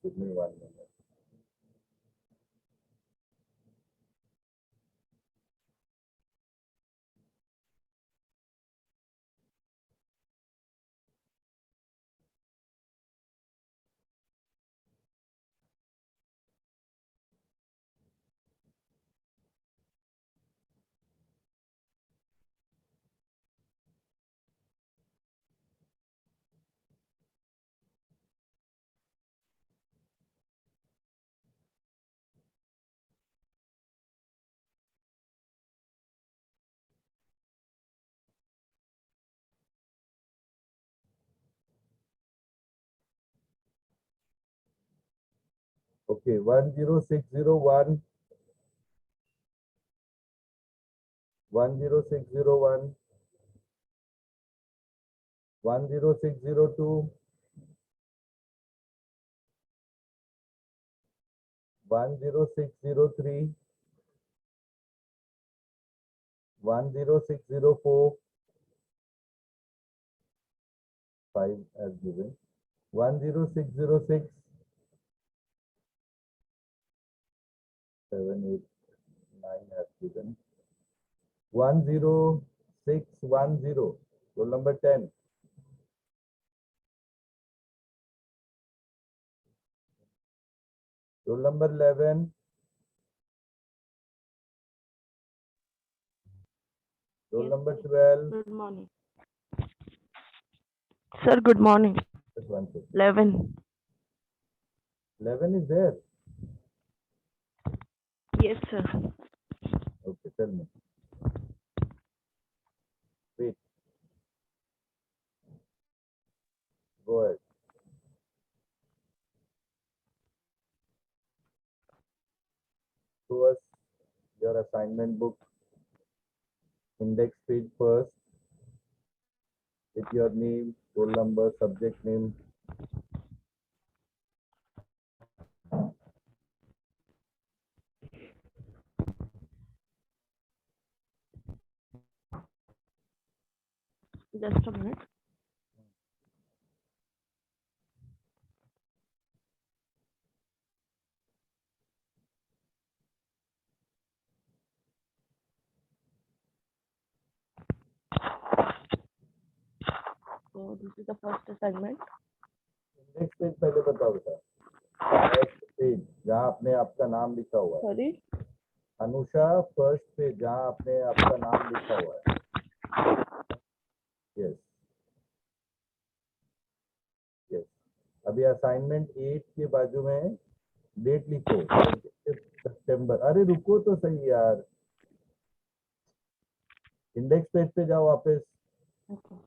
Give me 1 minute. Okay, 10601, 10601, 10602, 10603, 10604, 5 as given, 10606, 7, 8, 9 as given, 10610, roll number 10, roll number 11, roll Yes, number sir. 12, Good morning. Sir, good morning. just 1 second. 11. 11 is there. Yes, sir. Okay, tell me. Wait, go ahead. Show us your assignment book, index page first, with your name, roll number, subject name. Just a minute. So this is the first assignment. Index page पहले बताओ बेटा. First page जहाँ आपने आपका नाम लिखा हुआ है. Sorry. अनुषा, फर्स्ट पेज जहाँ आपने आपका नाम लिखा हुआ है. Yes yes. अभी असाइनमेंट 8 के बाजू में डेट लिखो, 25 सितंबर. अरे रुको तो सही यार. इंडेक्स पेज पे जाओ वापस. Okay.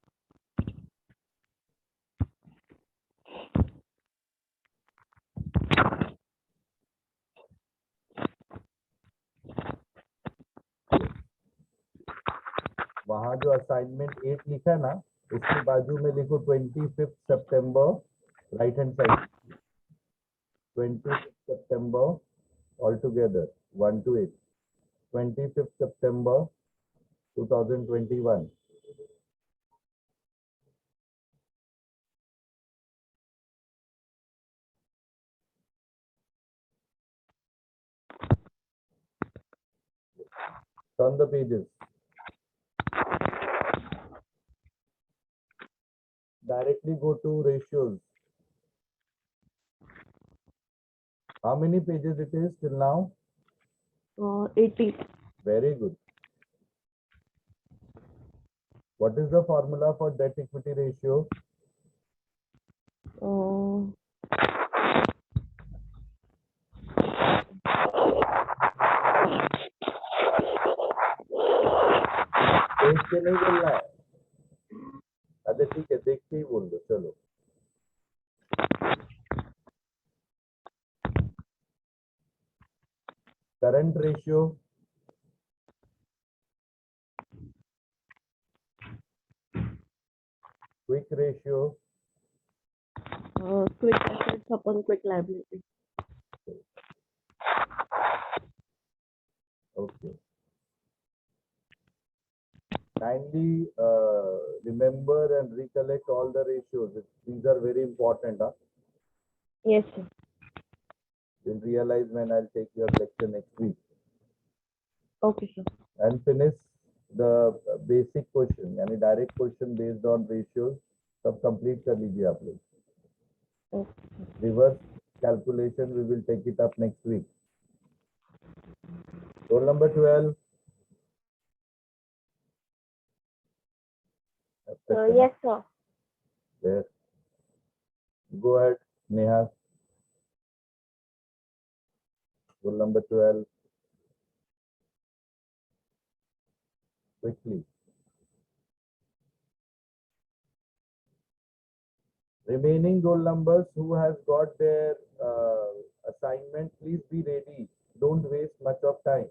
वहां जो असाइनमेंट 8 लिखा है ना, उसके बाजू में लिखो 25 सितंबर, राइट हैंड साइड. 25 सितंबर all together 1 to 8. 25 September 2021. Turn the pages. Directly go to ratios. How many pages it is till now? 80. Very good. What is the formula for debt equity ratio? देख के नहीं बोलना है. अच्छा ठीक है, देख के ही बोल दो. चलो. Current ratio. Quick ratio. Quick assets upon quick liability. Okay. Kindly remember and recollect all the ratios. These are very important. Huh? Yes, sir. You'll realize when I'll take your lecture next week. Okay, sir. And finish the basic question, यानी direct question based on ratios. सब complete कर लीजिए आप लोग. Okay. Reverse calculation we will take it up next week. Roll number 12. Yes, sir. There. Go ahead, Neha. Roll number 12. Quickly. Remaining roll numbers who has got their assignment, please be ready. Don't waste much of time.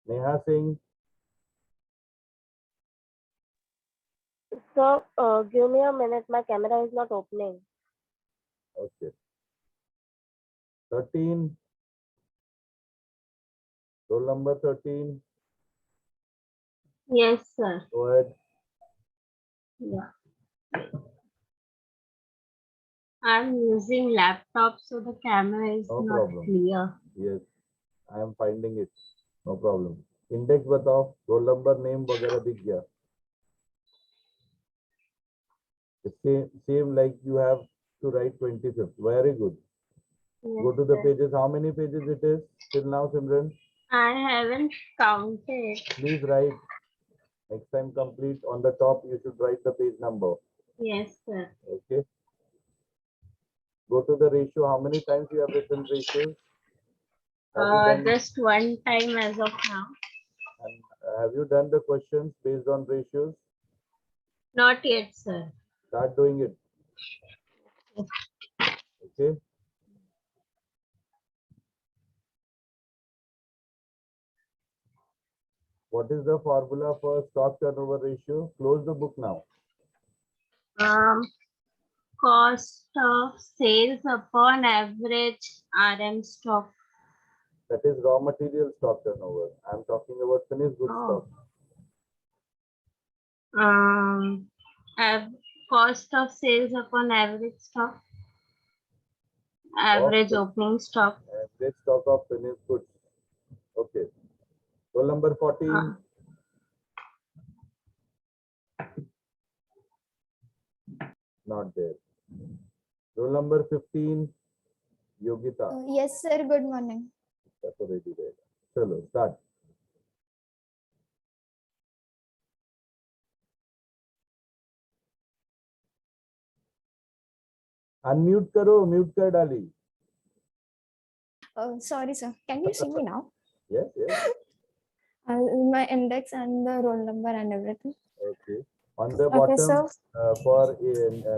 Neha Singh, Sir, give me a minute. My camera is not opening. okay. 13. Roll number 13. Yes, sir. Go ahead. Yeah. I'm using laptop, so the camera is No not problem. clear. Yes, I am finding it. No problem. Index बताओ. Roll number, name वगैरह दिख गया. Same like you have to write 25th. Very good. Yes, Go to the sir. pages. How many pages it is till now, Simran? I haven't counted. Please write. Next time complete. On the top, you should write the page number. Yes, sir. Okay. Go to the ratio. How many times you have written ratios? Have you done, Just one time as of now. and, have you done the questions based on ratios? Not yet, sir. Start doing it. Okay. What is the formula for stock turnover ratio? Close the book now. Cost of sales upon average RM stock. That is raw material stock turnover. I'm talking about finished goods Oh. stock. Cost of sales upon average stock. Average opening stock. Average stock of finished goods. Okay. Roll number 14. Not there. Roll number 15. Yogita. Yes, sir. Good morning. That's already there. Chalo, start. Unmute करो, mute कर डाली. Sorry, sir. Can you see me now? Yes, yes. My index and the roll number and everything. Okay. On the Okay, bottom, sir. for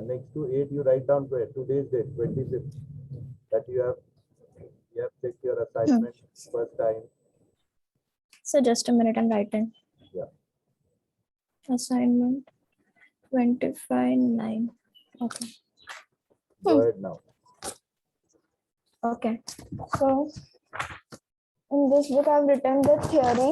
next to 8, you write down today's date, 25th. That you have checked your assignment first time. So just a minute, I'm writing. Yeah. Assignment 25/9. Okay. Go ahead now. Okay. So in this book, I've written the theory,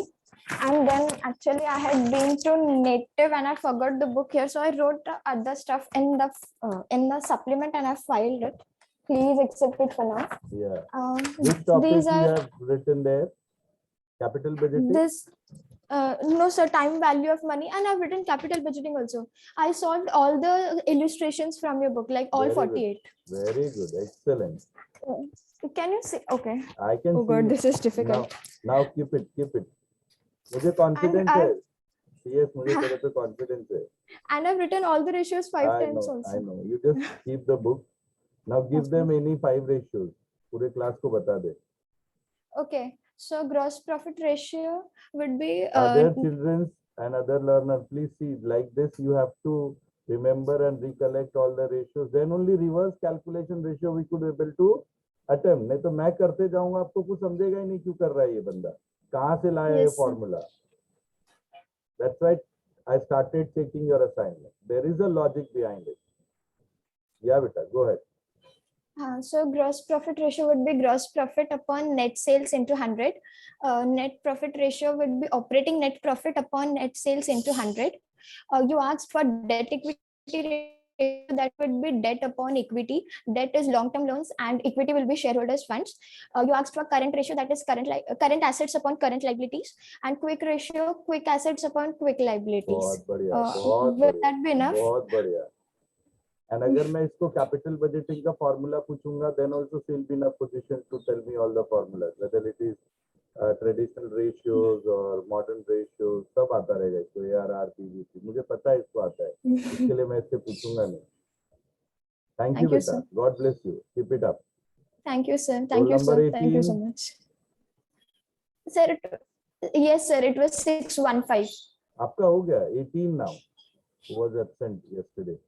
and then actually I had been to native and I forgot the book here, so I wrote the other stuff in the supplement and I filed it. Please accept it for now. Yeah. Which topic These you are have written there? Capital budgeting? this. No, sir, time value of money, and I've written capital budgeting also. I solved all the illustrations from your book, like all Very good. 48. Very good. Excellent. Can you see? Okay. I can Oh see God, it. this is difficult. Now keep it. मुझे confidence And है. Yes, मुझे तेरे पे confidence है. And I've written all the ratios 5 I times know. also. You just keep the book. Now give them any 5 ratios. पूरे class को बता दे. Okay. So gross profit ratio would be Other children and other learners, please see, like this, you have to remember and recollect all the ratios. Then only reverse calculation ratio we could able to attempt. नहीं तो मैं करते जाऊंगा, आपको कुछ समझेगा ही नहीं क्यों कर रहा है ये बंदा, कहाँ से लाया ये Yes, sir. formula. That's why I started checking your assignment. There is a logic behind it. Yeah, beta, go ahead. So gross profit ratio would be gross profit upon net sales into 100. Net profit ratio would be operating net profit upon net sales into 100. You asked for debt equity ratio, that would be debt upon equity. Debt is long-term loans and equity will be shareholders funds. You asked for current ratio, that is current assets upon current liabilities, and quick ratio, quick assets upon quick liabilities. बहुत बढ़िया, बहुत Will बढ़िया, that be enough? बहुत बढ़िया. And अगर मैं इसको capital budgeting का formula पूछूंगा, then also she'll be in a position to tell me all the formulas, whether it is traditional ratios or modern ratios, सब आता रहेगा इसको, ARR, PBT, मुझे पता है इसको आता है, इसके लिए मैं इससे पूछूंगा नहीं. Thank you, Thank you, beta. sir. God bless you. Keep it up. Thank you, sir. Roll Thank you, number sir. Thank you so 18. much. Sir, yes, sir. It was 615. आपका हो गया 18 now. Who was absent yesterday?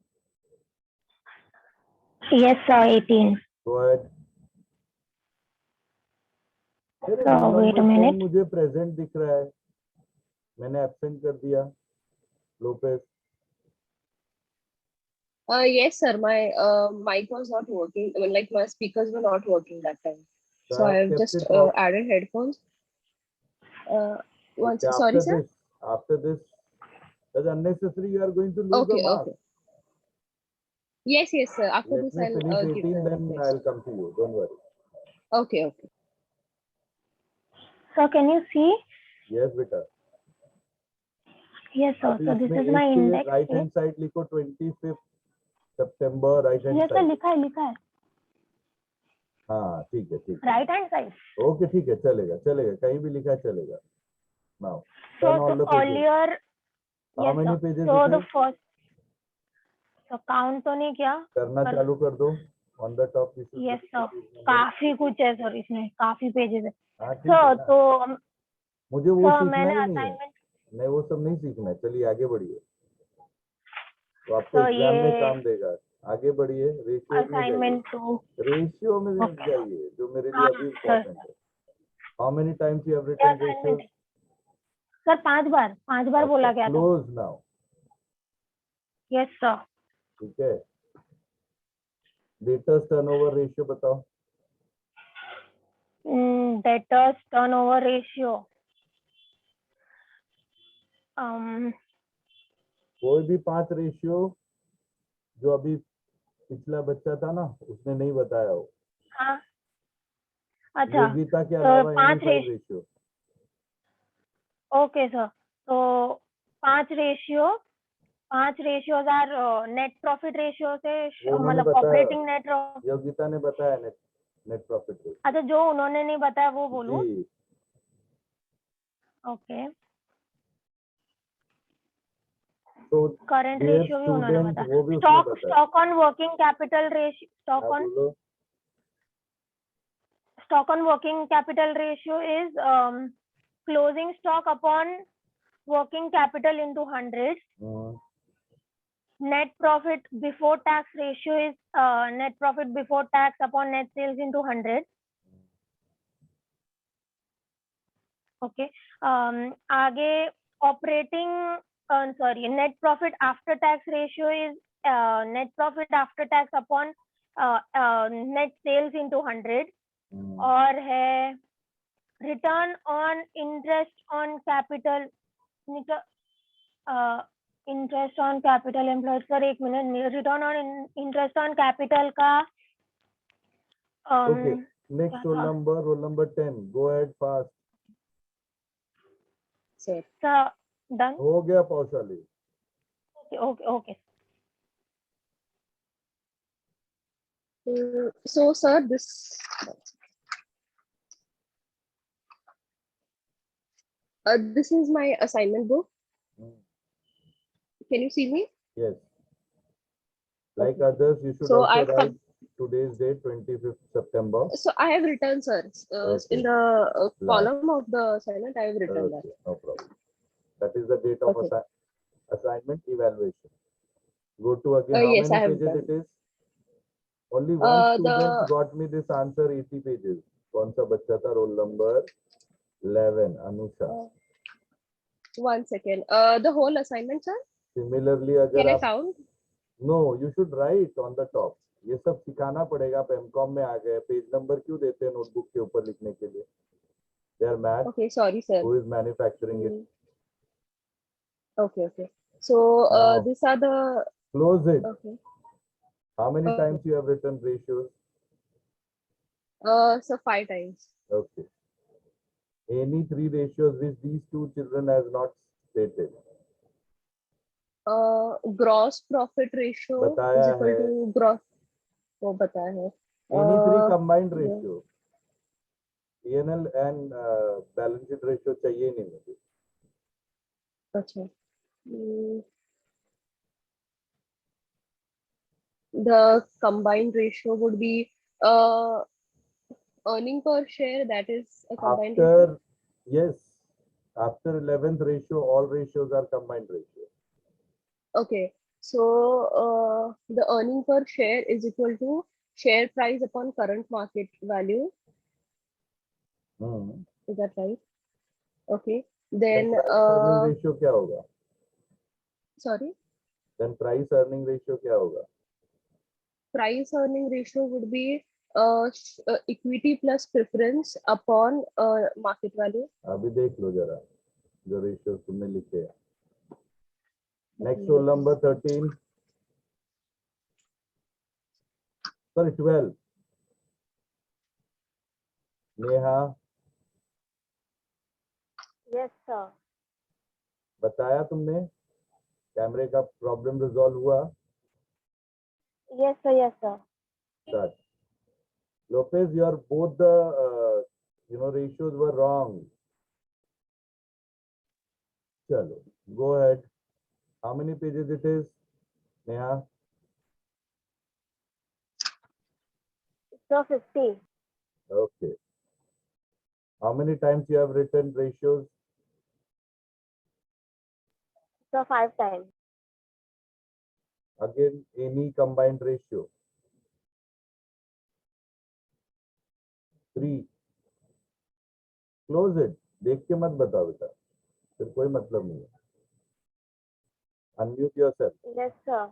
Yes, sir. 18. Go ahead. अरे So, roll wait a number 10 minute. मुझे present दिख रहा है, मैंने absent कर दिया. Lopez. Yes, sir. My mic was not working. I mean, like my speakers were not working that time. So So I I have have kept just it off. added headphones. Once, Okay, sorry, sir. After this, that's unnecessary. You are going to lose Okay, the mark. okay. Yes, yes, sir. After Let this, me I'll finish give 18, the then next. I'll come to you. Don't worry. Okay, okay. So, can you see? Yes, beta. Yes, sir. अभी So, this इसमें is my एक के index. right hand side लिखो 25th September right hand Yes, sir. side. लिखा है. हाँ ठीक है Right hand side. ओके ठीक है चलेगा कहीं भी लिखा है चलेगा. Now So, turn all the pages. earlier. How Yes, many sir. pages So, it the is? first. So, count तो नहीं किया. करना पर- चालू कर दो. On the top you should Yes, put sir. the page number. काफी कुछ है सर इसमें, काफी पेजेस है. हाँ ठीक है सर ना. तो मुझे वो सर सीखना मैंने ही नहीं है. असाइनमेंट. नहीं वो सब नहीं सीखना है. चलिए आगे बढ़िए. तो आपको तो एग्जाम में ये काम देगा. आगे बढ़िए. रेशियो में जाइए. असाइनमेंट 2. रेशियो में Okay. जाइए जो मेरे लिए हाँ, अभी sir. इम्पोर्टेंट है. How many times you have written ratios? Assignment sir 5 बार बोला गया था. Close now. Yes sir. ठीक है. डेटर्स टर्नओवर रेशियो बताओ. Debtors turnover ratio. कोई भी 5 रेशियो जो अभी पिछला बच्चा था ना उसने नहीं बताया हो. हाँ. अच्छा. योगिता के तो अलावा 5 रेशियो. Okay sir. तो 5 ratios are net profit ratio से वो उन्होंने मतलब बताया. Operating net. योगिता ने बताया नेट प्रॉफिट रेशियो. अच्छा, जो उन्होंने नहीं बताया वो बोलूं. जी. ओके. तो करंट dear रेशियो भी उन्होंने student, बताया. वो भी उसने बताया. Stock on working capital ratio. Stock on working capital ratio is closing stock upon working capital into 100. Net profit before tax ratio is net profit before tax upon net sales into 100. Okay. आगे operating net profit after tax ratio is net profit after tax upon net sales into 100. और है return on interest on capital. Interest on capital employed. Sir एक minute. Return on interest on capital का. Okay. Next roll number 10. Go ahead fast. Sir. Sir done. हो गया Paushali. Okay. So, sir, this is my assignment book. Can you see me? Yes. Like others, you should So also I've write today's date 25th September. So I have written, sir, Okay. in the Last. column of the assignment, I have written that. Okay, no problem. That is the date of Okay. assignment evaluation. Go to again, how Yes, I many have pages done. it is? Only one student The got me this answer 80 pages. कौन सा बच्चा था? Roll number 11, Anusha. 1 second. The whole assignment, sir. Similarly, Can अगर I आप count? No, you should write on the top. ये सब सिखाना पड़ेगा. आप एमकॉम में आ गए, पेज नंबर क्यों देते हैं नोटबुक के ऊपर लिखने के लिए? They are mad. Okay, sorry, sir. Who is manufacturing it? Okay, okay. So Now. these are the. Close it. Okay. How many Okay. times you have written ratios? So 5 times. Okay. Any 3 ratios which these 2 children has not stated. Gross profit ratio बताया is equal है. to gross. वो बताया है. Any 3 combined yeah. ratio. P&L and balance sheet ratio चाहिए नहीं मुझे. अच्छा. The combined ratio would be earning per share, that is a combined ratio. After, yes, after 11th ratio, all ratios are combined ratio. Okay, so the earning per share is equal to share price upon current market value. Is that right? Okay, then earning ratio क्या होगा? Sorry, Then price earning ratio क्या होगा? price earning ratio would be equity plus preference upon market value. अभी देख लो जरा जो ratios तुमने लिखे हैं. Next roll number 13. Sorry, 12. Neha, Yes, sir. बताया तुमने? कैमरे का प्रॉब्लम रिजॉल्व हुआ? Yes, sir. Yes, sir. Start. Lopez, your both the ratios were wrong. Chalo, go ahead. How many pages it is, Neha? So 50. Okay. How many times you have written ratios? So 5 times. Again, any combined ratio? 3. Close it. देख के मत बताओ बेटा, फिर कोई मतलब नहीं है. Unmute yourself. Yes, sir.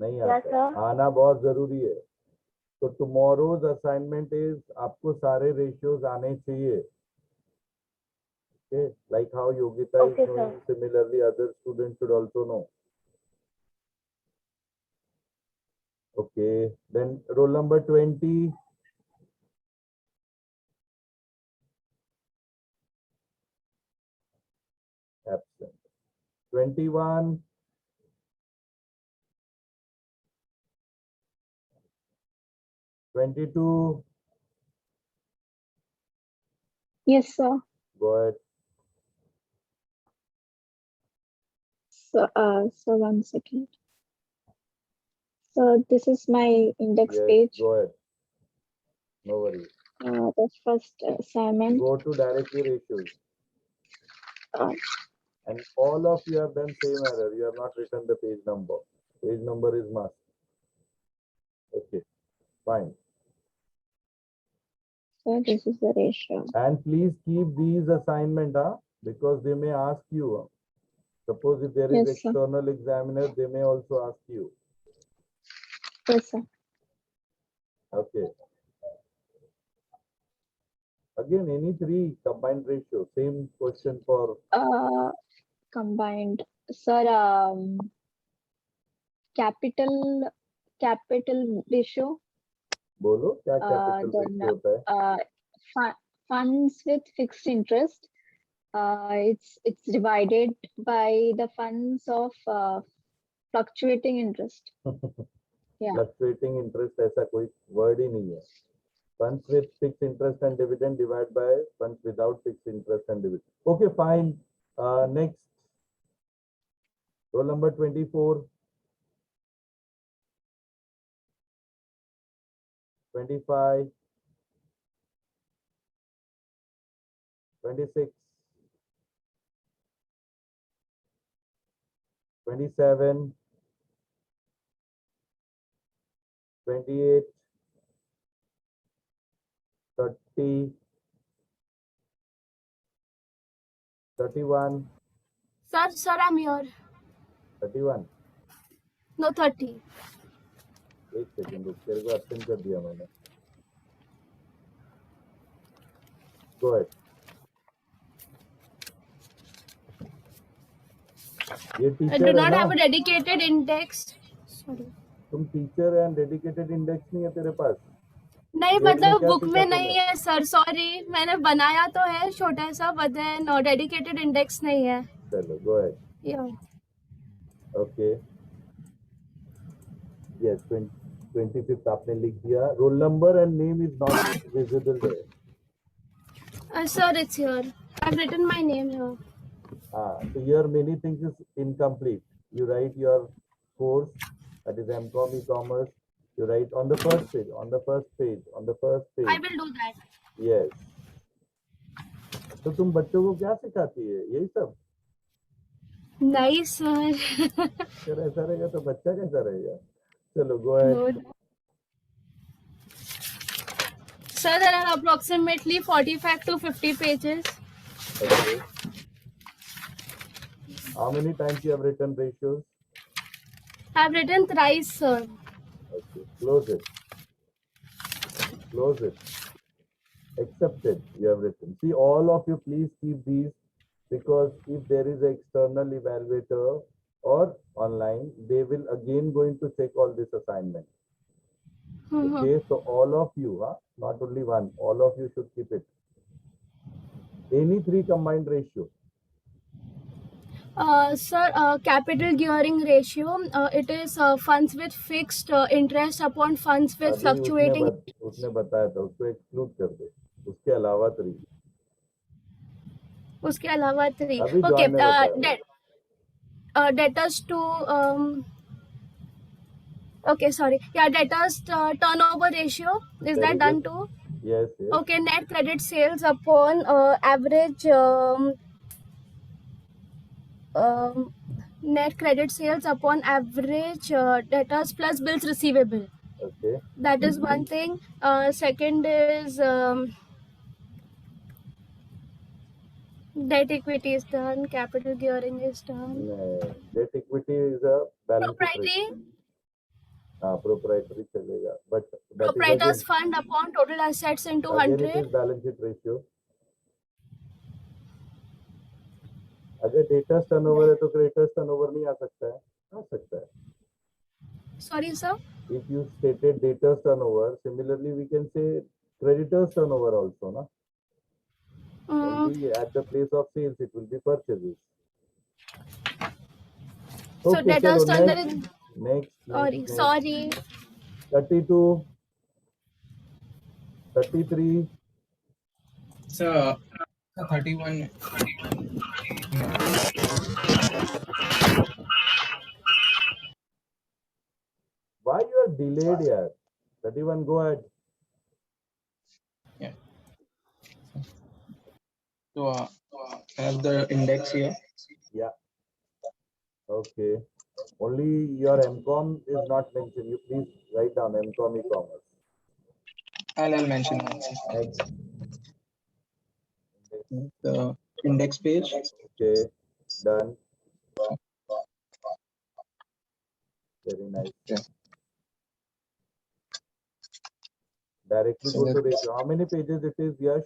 नहीं Yes, आता. sir. आना बहुत जरूरी है. तो tomorrow's assignment is आपको सारे ratios आने चाहिए. Okay, like how Yogita Okay, is knowing, sir. similarly other students should also know. Okay, then roll number 20. Absent. 21. 22. Yes, sir. Go ahead. So 1 second. So this is my index Yes, page. go ahead. No worries. The first assignment. Go to directly ratios. And all of you have done same error. You have not written the page number. Page number is must. Okay, fine. So this is the ratio. And please keep these assignment, because they may ask you. Suppose if there is Yes, sir. external examiner, they may also ask you. Yes, sir. Okay. Again, any 3 combined ratio. Same question for Combined. Sir, capital ratio. बोलो क्या capital then, ratio होता है? Funds with fixed interest. It's divided by the funds of fluctuating interest. Yeah. Fluctuating interest ऐसा कोई word ही नहीं है. Funds with fixed interest and dividend divided by funds without fixed interest and dividend. Okay, fine. Next. Roll number 24. 25. 26. 27. 28. 30. 31. Sir, I'm here. 31. No, 30. एक second रुक, तेरे को absent कर दिया मैंने. Go ahead. ये I टीचर do है not ना? have a dedicated index. Sorry. तुम टीचर है, डेडिकेटेड इंडेक्स नहीं है तेरे पास? नहीं Grade में मतलब क्या बुक सीखा में तूने? नहीं है सर, सॉरी. मैंने बनाया तो है छोटा सा, बट नो डेडिकेटेड इंडेक्स नहीं है. चलो, go ahead. Yeah. Okay. Yes, 25th आपने लिख दिया. Roll number and name is not visible there. Sir, it's here. I've written my name here. So here many things is incomplete. You write your course, that is MCOM e-commerce. You write on the first page, on the first page, on the first page. I will do that. Yes. तो तुम बच्चों को क्या सिखाती है? यही सब? नहीं सर. अगर ऐसा रहेगा तो बच्चा कैसा रहेगा? चलो, go ahead. No. Sir, there are approximately 45 to 50 pages. Okay. How many times you have written ratios? I've written thrice, sir. Okay. Close it. Close it. Accepted. You have written. See, all of you, please keep these, because if there is an external evaluator or online, they will again going to check all this assignment. Okay, so all of you, not only one, all of you should keep it. Any three combined ratio. Sir, capital gearing ratio, it is funds with fixed interest upon funds with अभी fluctuating. उसने बताया था, उसको exclude कर दे. उसके अलावा three. उसके अलावा 3. अभी Okay, जॉन ने बताया. debtors to okay, sorry. Yeah, debtors turnover ratio, is Very that done good. too? Yes, yes. Okay, net credit sales upon average net credit sales upon average debtors plus bills receivable. Okay. That is one thing. Second is debt equity is done, capital gearing is done. Debt equity is a balance sheet Proprietary, ratio. Proprietary चलेगा, but that proprietors is fund upon total assets into again it 100. is balance sheet ratio. अगर debtors turnover है तो creditors turnover नहीं आ सकता है? आ सकता है. Sorry, sir. If you stated debtors turnover, similarly we can say creditors turnover also, na? Only at the place of sales it will be purchases. So Okay, debtors chalo, turnover is next. sorry. 32, 33. Sir, 31. Why you are delayed here? 31, go ahead. Yeah. So I have the index here. Yeah. Okay. Only your MCOM is not mentioned. You please write down MCOM e-commerce. I'll mention that. Next. The index page. Okay. Done. Very nice. Yeah. Directly So go to that- ratio. How many pages it is, Yash?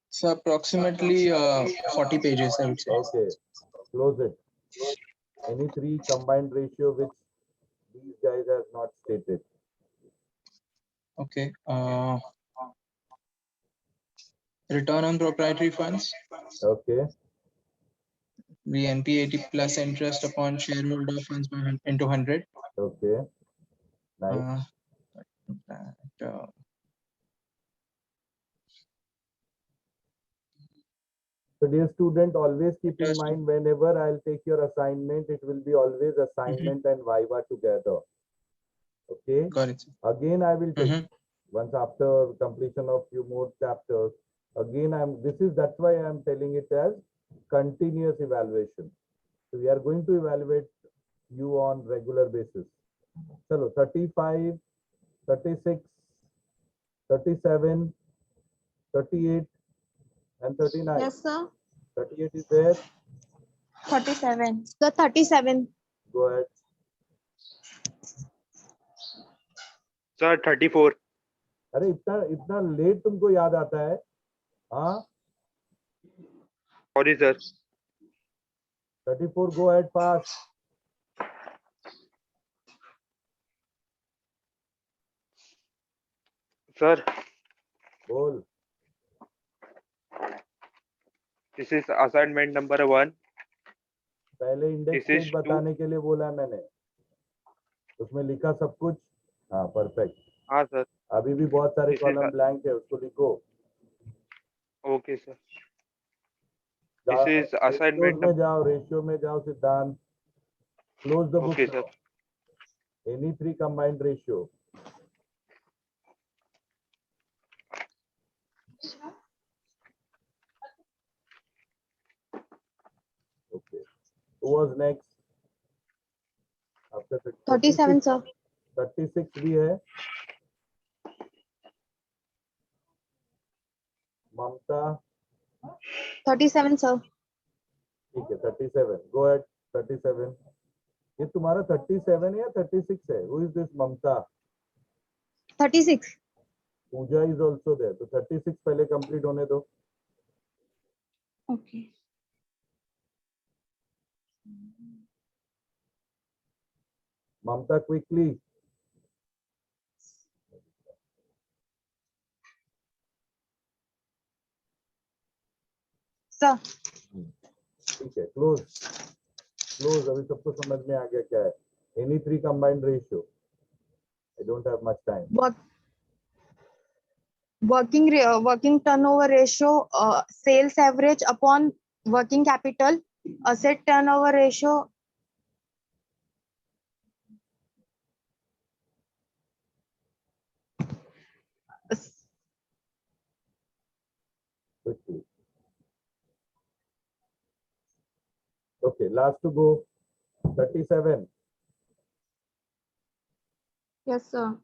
So approximately 40 pages, I would say. Okay. Close it. Any three combined ratio which these guys have not stated. Okay. Return on proprietary funds. Okay. The NP80 plus interest upon shareholder funds into 100. Okay. Nice. So dear student, always keep in Yes. mind whenever I'll take your assignment, it will be always assignment and viva together. Okay. Got it, sir. Again, I will take Mhm. once after completion of few more chapters. Again, that's why I'm telling it as continuous evaluation. So we are going to evaluate you on regular basis. Chalo, 35, 36, 37, 38, and 39. Yes, sir. 38 is there. 37. The 37. Go ahead. Sir 34. अरे इतना इतना late तुमको याद आता है? हाँ, sorry sir. 34. Go ahead fast. Sir, बोल. this is assignment number 1. पहले इंडेक्स This is पेज बताने के लिए बोला है मैंने. उसमें लिखा सब कुछ. हाँ, परफेक्ट. हाँ सर. अभी भी बहुत सारे This is column a- blank है, उसको लिखो. Okay sir. This is assignment ratio में जाओ सिद्धांत. Close the book. Okay, sir. Any three combined ratio. Okay. Who was next? After 37, sir. 36 भी है. ममता. 37, sir. ठीक है. 37. Go ahead. 37. ये तुम्हारा 37 है या 36 है? Who is this Mamta? 36. Pooja is also there. तो 36 पहले कंप्लीट होने दो. Okay. Mamta, quickly. Sir. ठीक है. क्लोज. अभी सबको समझ में आ गया क्या है? Any three combined ratio. I don't have much time. Working turnover ratio, sales average upon working capital, asset turnover ratio. Quickly. Okay, last to go. 37. Yes, sir.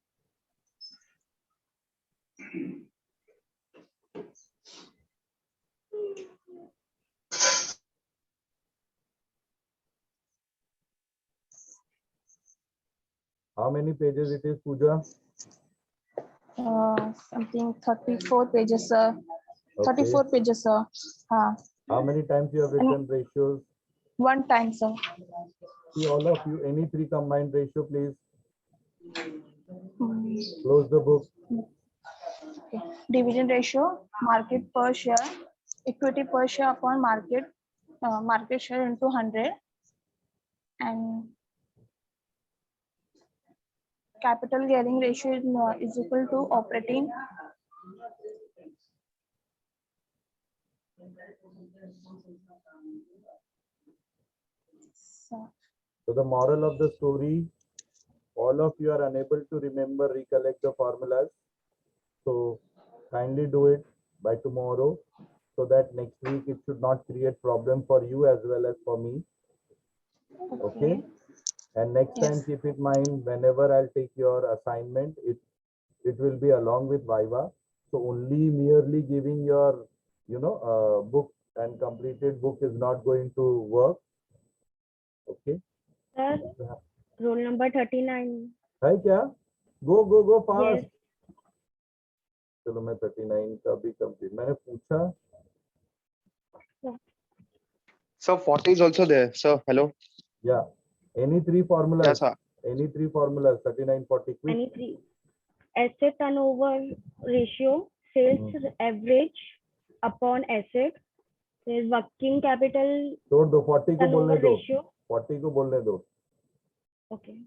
How many pages it is, Pooja? Something 34 pages, sir. Okay. 34 pages, sir. How many times you have written ratios? One time, sir. See, all of you, any three combined ratio, please. Hmm. Close the book. Okay. Dividend ratio, market per share, equity per share upon market share into 100, and capital gearing ratio is equal to operating. So the moral of the story, all of you are unable to remember, recollect the formulas. So kindly do it by tomorrow so that next week it should not create problem for you as well as for me. Okay. And next time Yes. keep in mind, whenever I'll take your assignment, it will be along with Viva. So only merely giving your, book and completed book is not going to work. Okay. Sir, roll number 39. है क्या? Go fast. Yes. चलो मैं 39 का भी complete मैंने पूछा. Sir, 40 is also there. Sir, hello. Yeah. Any three formulas? Yes, sir. Any three formulas? 39, 40. Quick. Any three. Asset turnover ratio, sales average upon asset. There's working capital छोड़ दो. 40 को बोलने turnover दो. ratio. 40 को बोलने दो. Okay.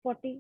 40.